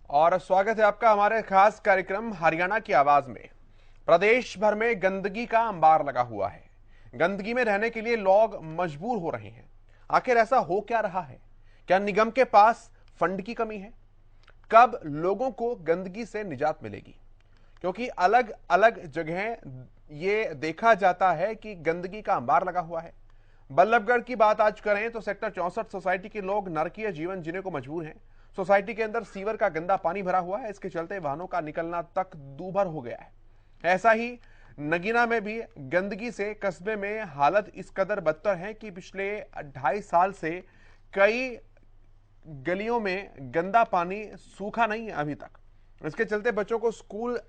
और स्वागत है आपका हमारे खास कार्यक्रम हरियाणा की आवाज में। प्रदेश भर में गंदगी का अंबार लगा हुआ है। गंदगी में रहने के लिए लोग मजबूर हो रहे हैं। आखिर ऐसा हो क्या रहा है? क्या निगम के पास फंड की कमी है? कब लोगों को गंदगी से निजात मिलेगी? क्योंकि अलग अलग जगह ये देखा जाता है कि गंदगी का अंबार लगा हुआ है। बल्लभगढ़ की बात आज करें तो सेक्टर 64 सोसाइटी के लोग नरकीय जीवन जीने को मजबूर हैं। सोसाइटी के अंदर सीवर का गंदा पानी भरा हुआ है। इसके चलते वाहनों का निकलना तक दूभर हो गया है। ऐसा ही नगीना में भी गंदगी से कस्बे में हालत इस कदर बदतर है कि पिछले 2.5 साल से कई गलियों में गंदा पानी सूखा नहीं है अभी तक। इसके चलते बच्चों को स्कूल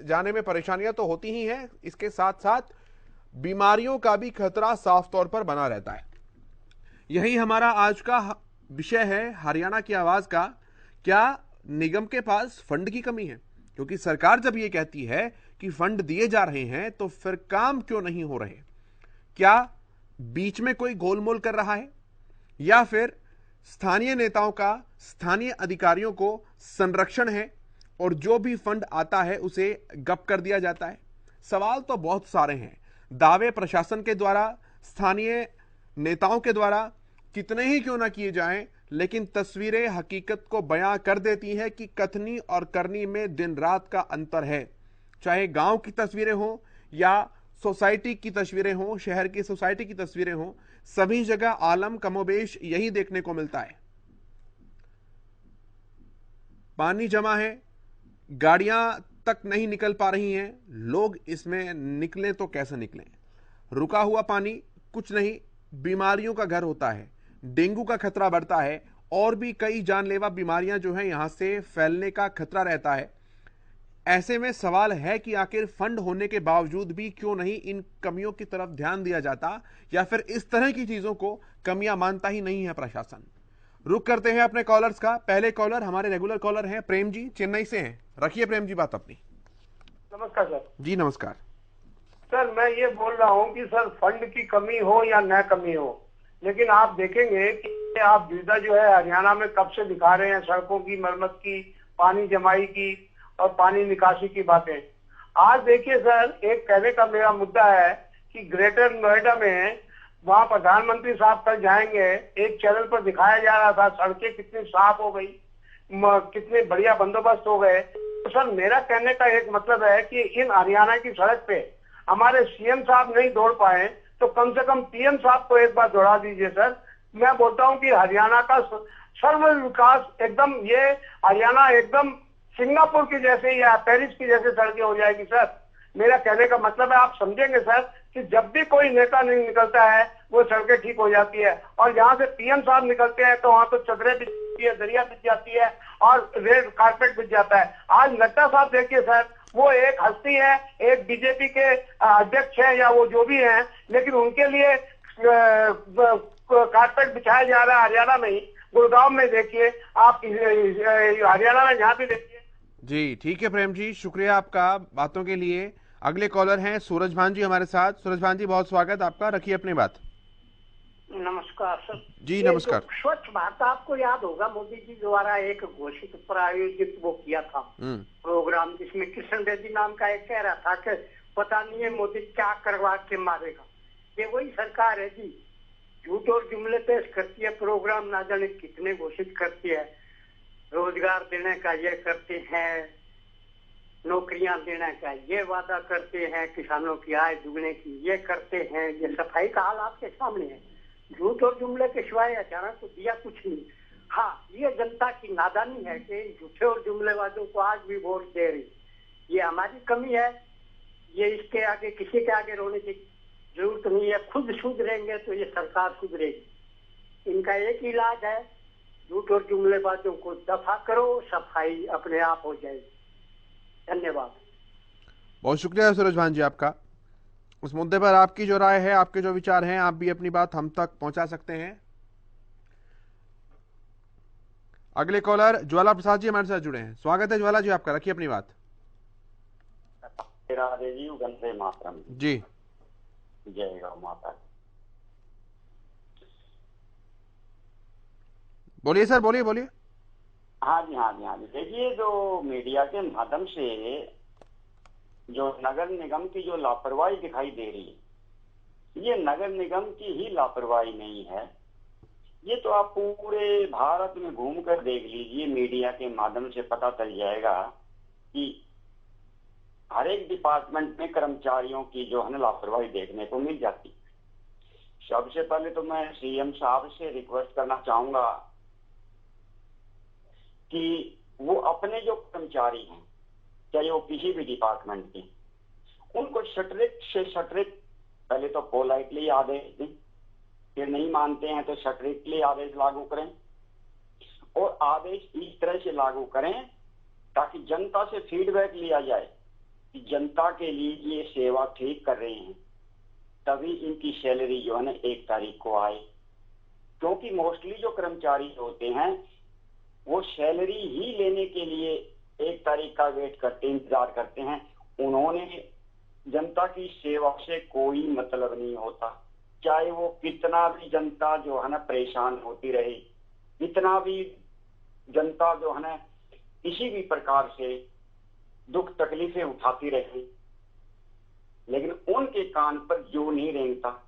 जाने में परेशानियां तो होती ही हैं, इसके साथ साथ बीमारियों का भी खतरा साफ तौर पर बना रहता है। यही हमारा आज का विषय है हरियाणा की आवाज का। क्या निगम के पास फंड की कमी है? क्योंकि सरकार जब ये कहती है कि फंड दिए जा रहे हैं तो फिर काम क्यों नहीं हो रहे? क्या बीच में कोई गोलमोल कर रहा है, या फिर स्थानीय नेताओं का स्थानीय अधिकारियों को संरक्षण है और जो भी फंड आता है उसे गप कर दिया जाता है? सवाल तो बहुत सारे हैं। दावे प्रशासन के द्वारा, स्थानीय नेताओं के द्वारा कितने ही क्यों ना किए जाएं, लेकिन तस्वीरें हकीकत को बयां कर देती हैं कि कथनी और करनी में दिन रात का अंतर है। चाहे गांव की तस्वीरें हो या सोसाइटी की तस्वीरें हो, शहर की सोसाइटी की तस्वीरें हो, सभी जगह आलम कमोबेश यही देखने को मिलता है। पानी जमा है, गाड़ियां तक नहीं निकल पा रही हैं। लोग इसमें निकलें तो कैसे निकलें? रुका हुआ पानी कुछ नहीं, बीमारियों का घर होता है। डेंगू का खतरा बढ़ता है और भी कई जानलेवा बीमारियां जो हैं यहां से फैलने का खतरा रहता है। ऐसे में सवाल है कि आखिर फंड होने के बावजूद भी क्यों नहीं इन कमियों की तरफ ध्यान दिया जाता, या फिर इस तरह की चीजों को कमियां मानता ही नहीं है प्रशासन। रुक करते हैं अपने कॉलर्स का। पहले कॉलर हमारे रेगुलर कॉलर हैं प्रेम जी, चेन्नई से हैं। रखिए प्रेम जी बात अपनी। नमस्कार सर। जी नमस्कार। सर मैं ये बोल रहा हूँ कि सर फंड की कमी हो या न कमी हो, लेकिन आप देखेंगे कि आप विधा जो है हरियाणा में कब से दिखा रहे हैं सड़कों की मरम्मत की, पानी जमाई की और पानी निकासी की बातें। आज देखिए सर, एक कहने का मेरा मुद्दा है कि ग्रेटर नोएडा में वहाँ प्रधानमंत्री साहब कल जाएंगे, एक चैनल पर दिखाया जा रहा था सड़कें कितनी साफ हो गई, कितने बढ़िया बंदोबस्त हो गए। तो सर मेरा कहने का एक मतलब है कि इन हरियाणा की सड़क पे हमारे सीएम साहब नहीं दौड़ पाए तो कम से कम पीएम साहब को एक बार दौड़ा दीजिए सर। मैं बोलता हूँ कि हरियाणा का सर्व विकास एकदम, ये हरियाणा एकदम सिंगापुर की जैसे या पेरिस की जैसे सड़कें हो जाएगी सर। मेरा कहने का मतलब है, आप समझेंगे सर, कि जब भी कोई नेता नहीं निकलता है वो सड़कें ठीक हो जाती है, और यहाँ से पीएम साहब निकलते हैं तो वहां तो चदरें बिछ जाती है, दरिया बिछ जाती है और रेड कारपेट बिछ जाता है। आज नड्डा साहब देखिए सर, वो एक हस्ती है, एक बीजेपी के अध्यक्ष हैं या वो जो भी हैं, लेकिन उनके लिए कारपेट बिछाया जा रहा है हरियाणा में ही। गुड़गांव में देखिए आप, हरियाणा में जहाँ भी देखिए। जी ठीक है प्रेम जी, शुक्रिया आपका बातों के लिए। अगले कॉलर हैं सूरज भान जी हमारे साथ। सूरज भान जी बहुत स्वागत आपका, रखिए अपनी बात। नमस्कार सर। जी ये नमस्कार। जो स्वच्छ भारत, आपको याद होगा मोदी जी द्वारा एक घोषित प्रायोजित वो किया था प्रोग्राम, जिसमें किशन रेड्डी नाम का एक कह रहा था कि पता नहीं है मोदी क्या करवा के मारेगा। ये वही सरकार है जी, झूठ और जुमले पेश करती है, प्रोग्राम ना जाने कितने घोषित करती है। रोजगार देने का ये करते हैं, नौकरियां देने का ये वादा करते हैं, किसानों की आय दुगने की ये करते हैं। ये सफाई का हाल आपके सामने है। झूठ और जुमले के सिवाय अचानक तो दिया कुछ नहीं। हाँ, ये जनता की नादानी है कि झूठे और जुमलेबाजों को आज भी वोट दे रही। ये हमारी कमी है। ये इसके आगे किसी के आगे रोने की जरूरत नहीं है। खुद सुधरेंगे तो ये सरकार सुधरेगी। इनका एक ही इलाज है, झूठ और जुमलेबाजों को दफा करो, सफाई अपने आप हो जाएगी। धन्यवाद। बहुत शुक्रिया सूरज भान जी आपका। उस मुद्दे पर आपकी जो राय है, आपके जो विचार हैं, आप भी अपनी बात हम तक पहुंचा सकते हैं। अगले कॉलर ज्वाला प्रसाद जी हमारे साथ जुड़े हैं। स्वागत है ज्वाला जी आपका, रखिए अपनी बात। राधे जी, वंदे मातरम जी। जय गौ माता। बोलिए सर, बोलिए बोलिए। हाँ जी, हाँ जी, हाँ जी। देखिए, जो मीडिया के माध्यम से जो नगर निगम की जो लापरवाही दिखाई दे रही है, ये नगर निगम की ही लापरवाही नहीं है। ये तो आप पूरे भारत में घूम कर देख लीजिए, मीडिया के माध्यम से पता चल जाएगा कि हर एक डिपार्टमेंट में कर्मचारियों की जो है ना लापरवाही देखने को मिल जाती है। सबसे पहले तो मैं सीएम साहब से रिक्वेस्ट करना चाहूंगा कि वो अपने जो कर्मचारी हैं, चाहे वो किसी भी डिपार्टमेंट के, उनको स्ट्रिक्ट से स्ट्रिक्ट पहले तो पोलाइटली आदेश दें, फिर नहीं मानते हैं तो स्ट्रिक्टली आदेश लागू करें, और आदेश इस तरह से लागू करें ताकि जनता से फीडबैक लिया जाए कि जनता के लिए ये सेवा ठीक कर रहे हैं, तभी इनकी सैलरी जो है ना 1 तारीख को आए। क्योंकि मोस्टली जो कर्मचारी होते हैं वो सैलरी ही लेने के लिए 1 तारीख का वेट करते, इंतजार करते हैं। उन्होंने जनता की सेवा से कोई मतलब नहीं होता, चाहे वो कितना भी जनता जो है ना परेशान होती रहे, कितना भी जनता जो है ना किसी भी प्रकार से दुख तकलीफें उठाती रहे, लेकिन उनके कान पर जो नहीं रेंगता।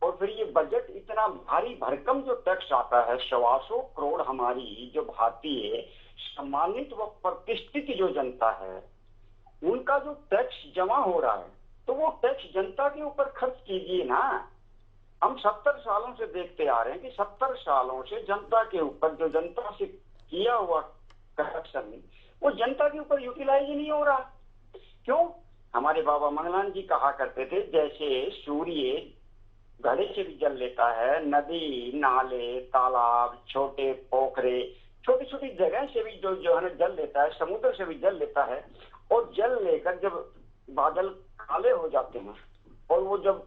और फिर ये बजट इतना भारी भरकम जो टैक्स आता है, 125 करोड़ हमारी जो भारतीय सम्मानित व प्रतिष्ठित जो जनता है, उनका जो टैक्स जमा हो रहा है, तो वो टैक्स जनता के ऊपर खर्च कीजिए ना। हम 70 सालों से देखते आ रहे हैं कि 70 सालों से जनता के ऊपर जो जनता से किया हुआ करप्शन वो जनता के ऊपर यूटिलाइज नहीं हो रहा। क्यों? हमारे बाबा मंगलान जी कहा करते थे, जैसे सूर्य घड़े से भी जल लेता है, नदी नाले तालाब छोटे पोखरे छोटी छोटी जगह से भी जो है ना जल लेता है, समुद्र से भी जल लेता है, और जल लेकर जब बादल काले हो जाते हैं और वो जब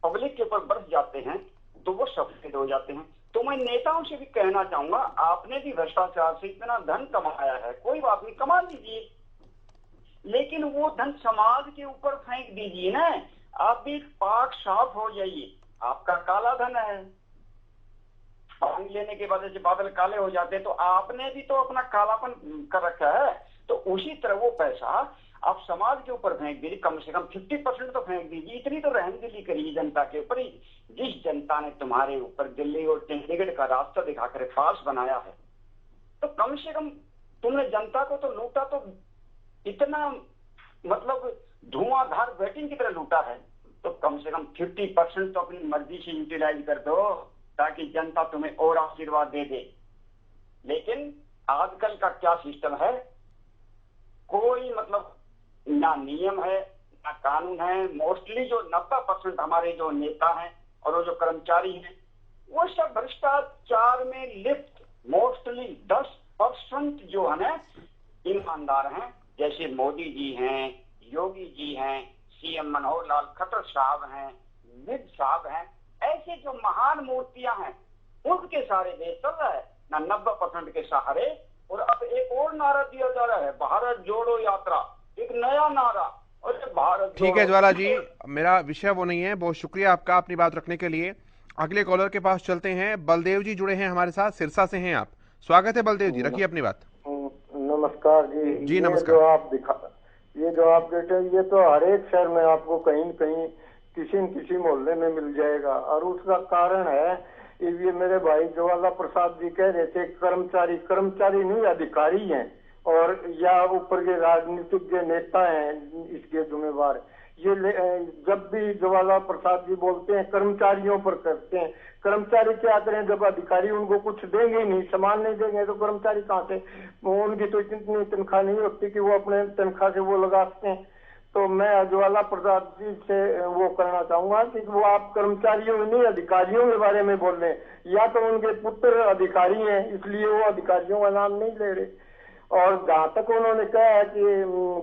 पब्लिक के ऊपर बरस जाते हैं तो वो सफेद हो जाते हैं। तो मैं नेताओं से भी कहना चाहूंगा, आपने भी भ्रष्टाचार से इतना धन कमाया है, कोई बात नहीं, कमा लीजिए, लेकिन वो धन समाज के ऊपर फेंक दीजिए ना। आप भी पाक साफ हो जाइए, आपका काला धन है, पानी लेने के बाद जैसे बादल काले हो जाते हैं तो आपने भी तो अपना कालापन कर रखा है। तो उसी तरह वो पैसा आप समाज के ऊपर फेंक दीजिए, कम से कम 50% तो फेंक दीजिए, इतनी तो रहमदिली करिए जनता के ऊपर। जिस जनता ने तुम्हारे ऊपर दिल्ली और चंडीगढ़ का रास्ता दिखाकर पास बनाया है, तो कम से कम तुमने जनता को तो लूटा, तो इतना मतलब धुआंधार बैटिंग की तरह लूटा है, तो कम से कम 50% तो अपनी मर्जी से यूटिलाइज कर दो ताकि जनता तुम्हें और आशीर्वाद दे दे। लेकिन आजकल का क्या सिस्टम है, कोई मतलब ना नियम है ना कानून है। मोस्टली जो 90% हमारे जो नेता हैं और वो जो कर्मचारी हैं, वो सब भ्रष्टाचार में लिप्त। मोस्टली 10% जो है ना ईमानदार हैं, जैसे मोदी जी हैं, योगी जी हैं, सीएम मनोहर लाल खट्टर साहब हैं, विद साहब हैं, ऐसे जो महान मूर्तियां हैं, उनके सारे देश चल रहा है ना 90% के सहारे। और अब एक और नारा दिया जा रहा है, भारत जोड़ो यात्रा, एक नया नारा। और भारत ठीक है ज्वाला जी, मेरा विषय वो नहीं है। बहुत शुक्रिया आपका अपनी बात रखने के लिए। अगले कॉलर के पास चलते हैं। बलदेव जी जुड़े हैं हमारे साथ, सिरसा से हैं आप। स्वागत है बलदेव जी, रखिए अपनी बात। नमस्कार जी। जी नमस्कार। ये जो आप देते हैं, ये तो हर एक शहर में आपको कहीं न कहीं किसी न किसी मोहल्ले में मिल जाएगा। और उसका कारण है, ये मेरे भाई ज्वाला प्रसाद जी कह रहे थे, कर्मचारी नहीं अधिकारी हैं, और या ऊपर के राजनीतिक जो नेता हैं इसके जिम्मेवार। ये जब भी ज्वाला प्रसाद जी बोलते हैं कर्मचारियों पर करते हैं। कर्मचारी क्या करें जब अधिकारी उनको कुछ देंगे ही नहीं, सामान नहीं देंगे, तो कर्मचारी कहाँ से? उनकी तो इतनी तनख्वाह नहीं होती कि वो अपने तनख्वाह से वो लगा सकते हैं। तो मैं ज्वाला प्रसाद जी से वो करना चाहूंगा कि वो आप कर्मचारियों नहीं अधिकारियों के बारे में बोल रहे हैं, या तो उनके पुत्र अधिकारी हैं इसलिए वो अधिकारियों का नाम नहीं ले रहे। और जहां तक उन्होंने कहा है कि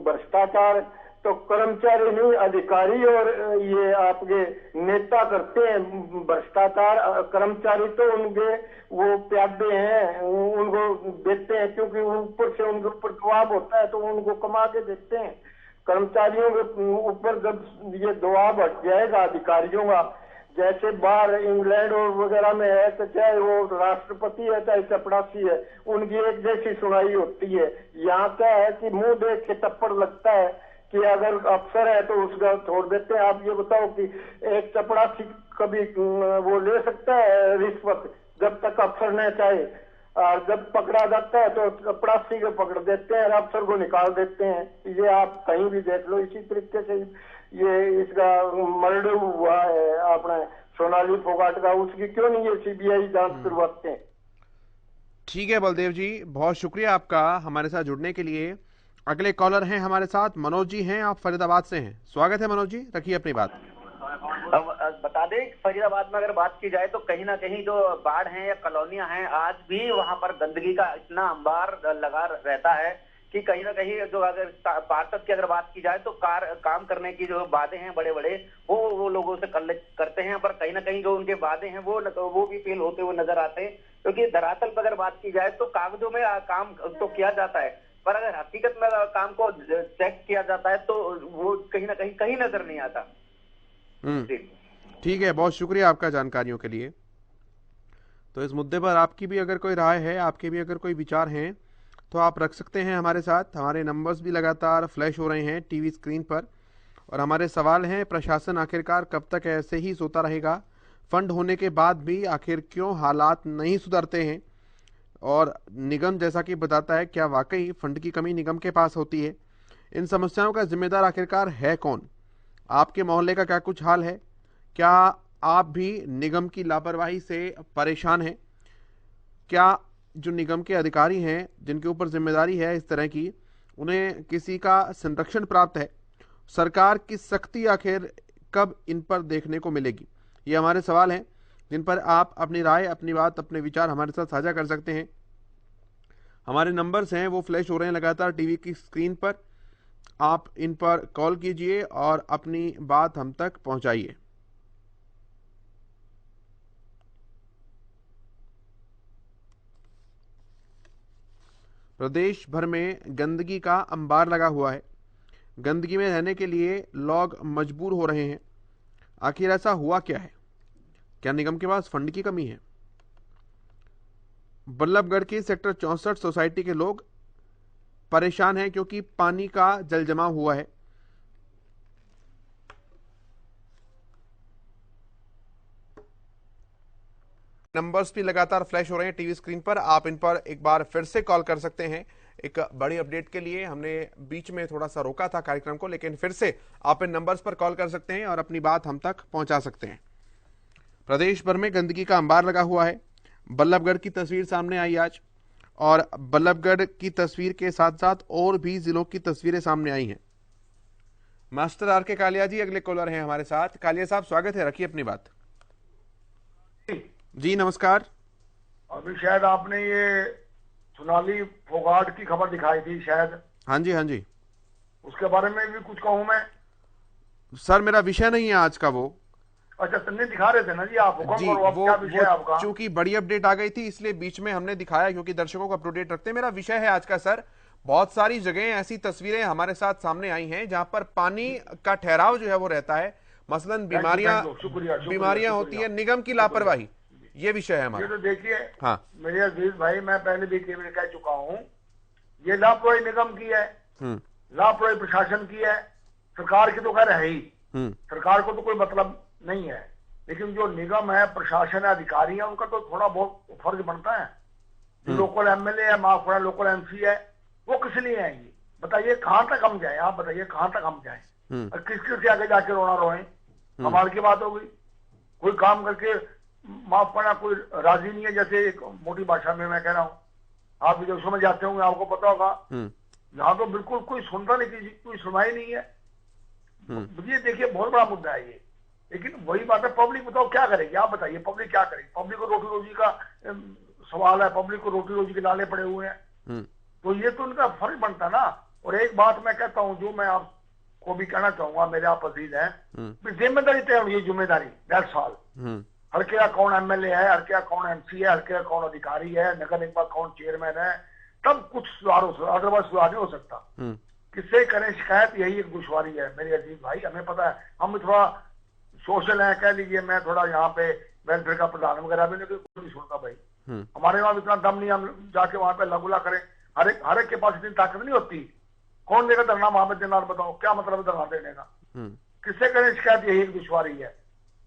भ्रष्टाचार, तो कर्मचारी नहीं अधिकारी और ये आपके नेता करते हैं भ्रष्टाचार। कर्मचारी तो उनके वो प्यादे हैं, उनको देते हैं क्योंकि ऊपर से उनके ऊपर दबाव होता है तो उनको कमा के देते हैं। कर्मचारियों के ऊपर जब ये दबाव हट जाएगा अधिकारियों का, जैसे बाहर इंग्लैंड और वगैरह में है तो चाहे वो राष्ट्रपति है चाहे चपड़ासी है, उनकी एक जैसी सुनाई होती है। यहाँ क्या है कि मुंह देख के थप्पड़ लगता है कि अगर अफसर है तो उसका छोड़ देते हैं। आप ये बताओ कि एक चपड़ासी कभी वो ले सकता है रिश्वत जब तक अफसर न चाहे, और जब पकड़ा जाता है तो चपड़ासी को पकड़ देते हैं और अफसर को निकाल देते हैं। ये आप कहीं भी देख लो। इसी तरीके से ये इसका मर्डर हुआ है अपने सोनाली फोगाट का, उसकी क्यों नहीं ये सीबीआई जांच करवाते हैं? ठीक है बलदेव जी, बहुत शुक्रिया आपका हमारे साथ जुड़ने के लिए। अगले कॉलर हैं हमारे साथ, मनोज जी हैं, आप फरीदाबाद से हैं। स्वागत है मनोज जी, रखिए अपनी बात। अब बता दें, फरीदाबाद में अगर बात की जाए तो कहीं ना कहीं जो बाढ़ है या कॉलोनियां हैं, आज भी वहां पर गंदगी का इतना अंबार लगा रहता है कि कहीं ना कहीं जो अगर पार्षद की अगर बात की जाए तो काम करने की जो वादे हैं बड़े बड़े वो लोगों से करते हैं, पर कहीं ना कहीं जो उनके वादे हैं वो भी फेल होते हुए नजर आते हैं। क्योंकि धरातल पर अगर बात की जाए तो कागजों में काम तो किया जाता है, पर अगर हकीकत में काम को चेक किया जाता है तो वो कहीं ना कहीं नजर नहीं आता। ठीक है, बहुत शुक्रिया आपका जानकारियों के लिए। तो इस मुद्दे पर आपकी भी अगर कोई राय है, आपके भी अगर कोई विचार हैं तो आप रख सकते हैं हमारे साथ। हमारे नंबर्स भी लगातार फ्लैश हो रहे हैं टीवी स्क्रीन पर, और हमारे सवाल हैं, प्रशासन आखिरकार कब तक ऐसे ही सोता रहेगा? फंड होने के बाद भी आखिर क्यों हालात नहीं सुधरते हैं? और निगम जैसा कि बताता है, क्या वाकई फंड की कमी निगम के पास होती है? इन समस्याओं का जिम्मेदार आखिरकार है कौन? आपके मोहल्ले का क्या कुछ हाल है? क्या आप भी निगम की लापरवाही से परेशान हैं? क्या जो निगम के अधिकारी हैं जिनके ऊपर जिम्मेदारी है इस तरह की, उन्हें किसी का संरक्षण प्राप्त है? सरकार की सख्ती आखिर कब इन पर देखने को मिलेगी? ये हमारे सवाल हैं जिन पर आप अपनी राय, अपनी बात, अपने विचार हमारे साथ साझा कर सकते हैं। हमारे नंबर्स हैं वो फ्लैश हो रहे हैं लगातार टीवी की स्क्रीन पर। आप इन पर कॉल कीजिए और अपनी बात हम तक पहुंचाइए। प्रदेश भर में गंदगी का अंबार लगा हुआ है। गंदगी में रहने के लिए लोग मजबूर हो रहे हैं। आखिर ऐसा हुआ क्या है? क्या निगम के पास फंड की कमी है? बल्लभगढ़ की सेक्टर 64 सोसाइटी के लोग परेशान हैं क्योंकि पानी का जल जमाव हुआ है। नंबर्स भी लगातार फ्लैश हो रहे हैं टीवी स्क्रीन पर, आप इन पर एक बार फिर से कॉल कर सकते हैं एक बड़ी अपडेट के लिए। हमने बीच में थोड़ा सा रोका था कार्यक्रम को, लेकिन फिर से आप इन नंबर्स पर कॉल कर सकते हैं और अपनी बात हम तक पहुंचा सकते हैं। प्रदेश भर में गंदगी का अंबार लगा हुआ है। बल्लभगढ़ की तस्वीर सामने आई आज, और बल्लभगढ़ की तस्वीर के साथ साथ और भी जिलों की तस्वीरें सामने आई हैं। मास्टर आर के कालिया जी अगले कॉलर हैं हमारे साथ। कालिया साहब स्वागत है, रखिए अपनी बात। जी नमस्कार। अभी शायद आपने ये सोनाली फोगाट की खबर दिखाई थी शायद। हाँ जी हाँ जी, उसके बारे में भी कुछ कहूं मैं? सर मेरा विषय नहीं है आज का वो। अच्छा, तन्ने दिखा रहे थे ना जी आप? जी वो चूंकि बड़ी अपडेट आ गई थी इसलिए बीच में हमने दिखाया, क्योंकि दर्शकों को अपडेट रखते हैं। मेरा विषय है आज का सर, बहुत सारी जगह ऐसी तस्वीरें हमारे साथ सामने आई हैं जहां पर पानी का ठहराव जो है वो रहता है, मसलन बीमारियां होती है, निगम की लापरवाही, ये विषय है हमारा। ये तो देखिए, हाँ मेरे अजीज भाई, मैं पहले भी कई बार कह चुका हूँ, ये लापरवाही निगम की है, लापरवाही प्रशासन की है, सरकार की तो खैर है ही, सरकार को तो कोई मतलब नहीं है, लेकिन जो निगम है, प्रशासन है, अधिकारी है, उनका तो थोड़ा बहुत फर्ज बनता है। जो लोकल एमएलए है, माफ करना लोकल एमसी है, वो किस लिए आएंगे? बताइए कहां तक हम जाए? आप बताइए कहां तक हम जाए? और किस से आगे जाके रोना रोए? कमाल की बात होगी। कोई काम करके माफ करना कोई राजी नहीं है। जैसे एक मोटी भाषा में मैं कह रहा हूँ, आप भी जब समझ जाते होंगे, आपको पता होगा, यहाँ तो बिल्कुल कोई सुनता नहीं, किसी कोई सुनाई नहीं है। ये देखिए बहुत बड़ा मुद्दा है ये। लेकिन वही बात है, पब्लिक बताओ क्या करेगी? आप बताइए पब्लिक क्या करेगी? पब्लिक को रोटी रोजी का सवाल है, पब्लिक को रोटी रोजी के लाले पड़े हुए हैं, तो ये तो उनका फर्ज बनता ना। और एक बात मैं कहता हूँ, जो मैं आपको भी कहना चाहूंगा, मेरे आप अजीज हैं, जिम्मेदारी तय होनी है, जिम्मेदारी, दैट्स ऑल। हल्के का कौन एमएलए है, हल्के का कौन एमसी है, हल्के का कौन अधिकारी है, नगर निगम कौन चेयरमैन है, तब कुछ सुधार हो सकता, अदरवाइज सुधार नहीं हो सकता। किससे करें शिकायत, यही एक दुश्वारी है मेरे अजीज भाई। हमें पता है, हम थोड़ा सोशल है, कह लीजिए मैं थोड़ा यहाँ पे वेलफेयर का प्रधान वगैरह भी, लेकिन कोई नहीं सुनता भाई। हमारे वहां इतना दम नहीं हम जाके वहां पे लगुला करें। हर एक के पास इतनी ताकत नहीं होती। कौन देगा धरना मोहम्मद जनार, बताओ क्या मतलब है धरना देने का? किससे करें शिकायत? यही एक दुश्वारी है।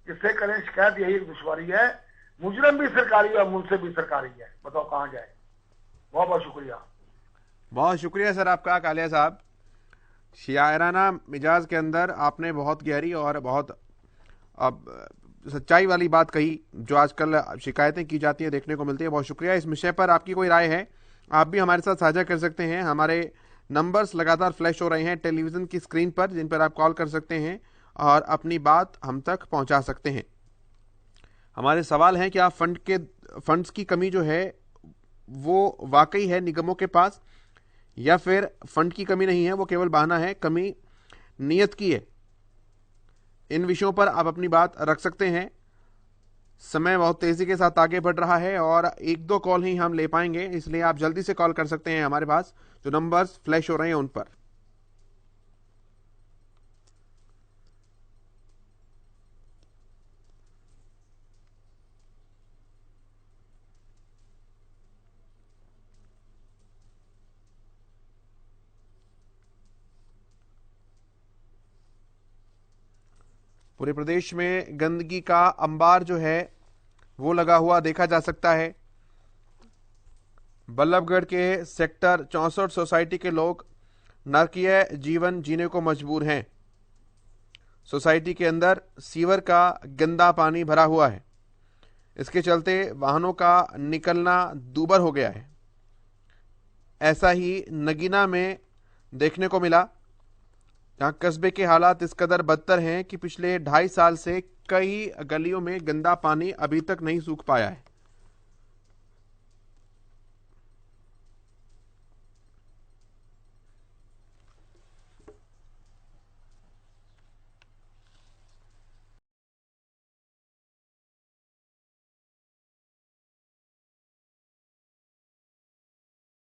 किससे करें शिकायत? यही एक दुश्वारी है। मुजरिम भी सरकारी है और मुंसिफ भी सरकारी है, बताओ कहाँ जाए। बहुत बहुत शुक्रिया। बहुत शुक्रिया सर आपका कालिया साहब। शायराना मिजाज के अंदर आपने बहुत गहरी और बहुत सच्चाई वाली बात कही, जो आजकल शिकायतें की जाती हैं देखने को मिलती है। बहुत शुक्रिया। इस विषय पर आपकी कोई राय है, आप भी हमारे साथ साझा कर सकते हैं। हमारे नंबर्स लगातार फ्लैश हो रहे हैं टेलीविज़न की स्क्रीन पर, जिन पर आप कॉल कर सकते हैं और अपनी बात हम तक पहुंचा सकते हैं। हमारे सवाल हैं कि आप फंड्स की कमी जो है वो वाकई है निगमों के पास, या फिर फंड की कमी नहीं है, वो केवल बहाना है, कमी नीयत की है। इन विषयों पर आप अपनी बात रख सकते हैं। समय बहुत तेजी के साथ आगे बढ़ रहा है और एक दो कॉल ही हम ले पाएंगे, इसलिए आप जल्दी से कॉल कर सकते हैं हमारे पास जो नंबर्स फ्लैश हो रहे हैं उन पर। पूरे प्रदेश में गंदगी का अंबार जो है वो लगा हुआ देखा जा सकता है। बल्लभगढ़ के सेक्टर 64 सोसाइटी के लोग नरकीय जीवन जीने को मजबूर हैं। सोसाइटी के अंदर सीवर का गंदा पानी भरा हुआ है। इसके चलते वाहनों का निकलना दूभर हो गया है। ऐसा ही नगीना में देखने को मिला, जहां कस्बे के हालात इस कदर बदतर हैं कि पिछले 2.5 साल से कई गलियों में गंदा पानी अभी तक नहीं सूख पाया है।